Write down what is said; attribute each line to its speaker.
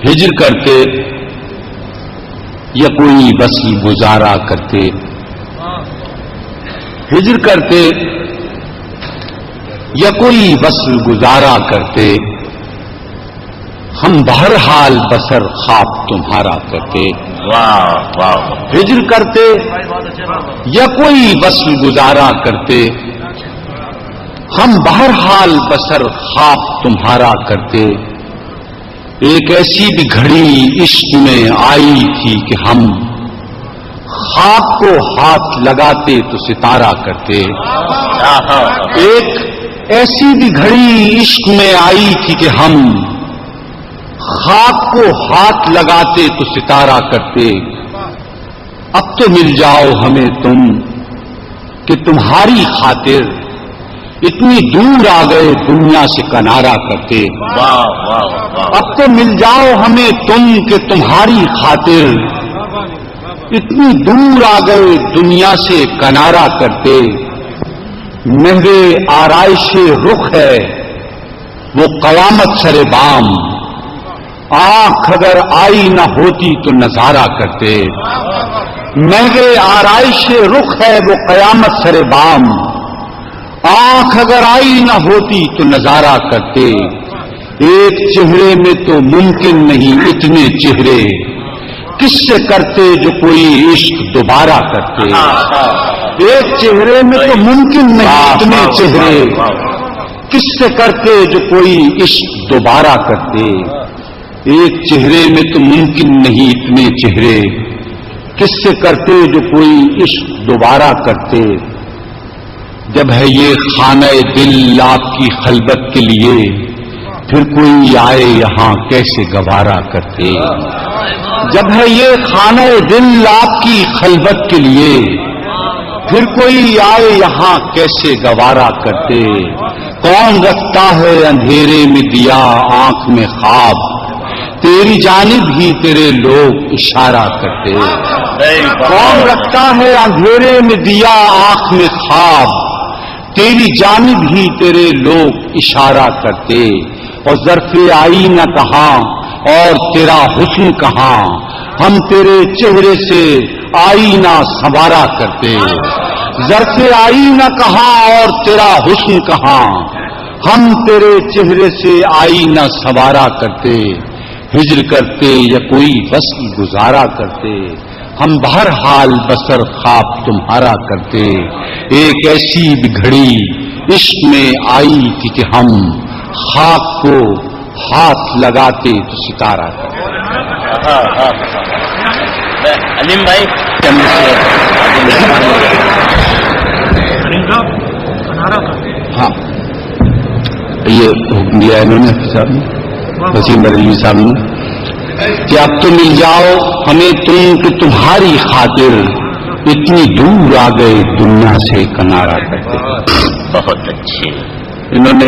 Speaker 1: ہجر کرتے یا کوئی وصل گزارا کرتے، ہجر کرتے یا کوئی وصل گزارا کرتے، ہم بہرحال بسر خواب تمہارا کرتے۔ ہجر کرتے یا کوئی وصل گزارا کرتے، ہم بہرحال بسر خواب تمہارا کرتے۔ ایک ایسی بھی گھڑی عشق میں آئی تھی کہ ہم خواب کو ہاتھ لگاتے تو ستارہ کرتے۔ ایک ایسی بھی گھڑی عشق میں آئی تھی کہ ہم خواب کو ہاتھ لگاتے تو ستارہ کرتے۔ اب تو مل جاؤ ہمیں تم کہ تمہاری خاطر اتنی دور آ گئے دنیا سے کنارہ کرتے۔ اب تو مل جاؤ ہمیں تم کہ تمہاری خاطر اتنی دور آ گئے دنیا سے کنارہ کرتے۔ مہرے آرائش رخ ہے وہ قیامت سر بام، آنکھ اگر آئی نہ ہوتی تو نظارہ کرتے۔ مہرے آرائش رخ ہے وہ قیامت سر بام، آنکھ اگر آئی نہ ہوتی تو نظارہ کرتے۔ ایک چہرے میں تو ممکن نہیں اتنے چہرے، کس سے کرتے جو کوئی عشق دوبارہ کرتے۔ ایک چہرے میں تو ممکن نہیں اتنے چہرے، کس سے کرتے جو کوئی عشق دوبارہ کرتے۔ ایک چہرے میں تو ممکن نہیں اتنے چہرے، کس سے کرتے جو کوئی عشق دوبارہ کرتے۔ جب ہے یہ خانہ دل آپ کی خلوت کے لیے، پھر کوئی آئے یہاں کیسے گوارا کرتے۔ جب ہے یہ خانہ دل آپ کی خلوت کے لیے، پھر کوئی آئے یہاں کیسے گوارا کرتے۔ کون رکھتا ہے اندھیرے میں دیا آنکھ میں خواب، تیری جانب ہی تیرے لوگ اشارہ کرتے۔ کون رکھتا ہے اندھیرے میں دیا آنکھ میں خواب، تیری جانب ہی تیرے لوگ اشارہ کرتے۔ اور ظرف آئینہ کہاں اور تیرا حسن کہاں، ہم تیرے چہرے سے آئینہ سنوارا کرتے۔ ظرف آئینہ کہاں اور تیرا حسن کہاں، ہم تیرے چہرے سے آئینہ سنوارا کرتے۔ ہجر کرتے یا کوئی وصل گزارا کرتے، ہم بہرحال بسر خواب تمہارا کرتے۔ ایک ایسی بھی گھڑی عشق میں آئی تھی کہ ہم خاک کو ہاتھ لگاتے تو ستارہ کرتے۔
Speaker 2: علیم بھائی
Speaker 1: ہاں یہ حکم دیا انہوں نے صاحب نے، وسیم بریلوی صاحب نے، کہ اب تو مل جاؤ ہمیں تم کہ تمہاری خاطر اتنی دور آ گئے دنیا سے کنارہ کرتے۔
Speaker 2: بہت اچھے
Speaker 1: انہوں نے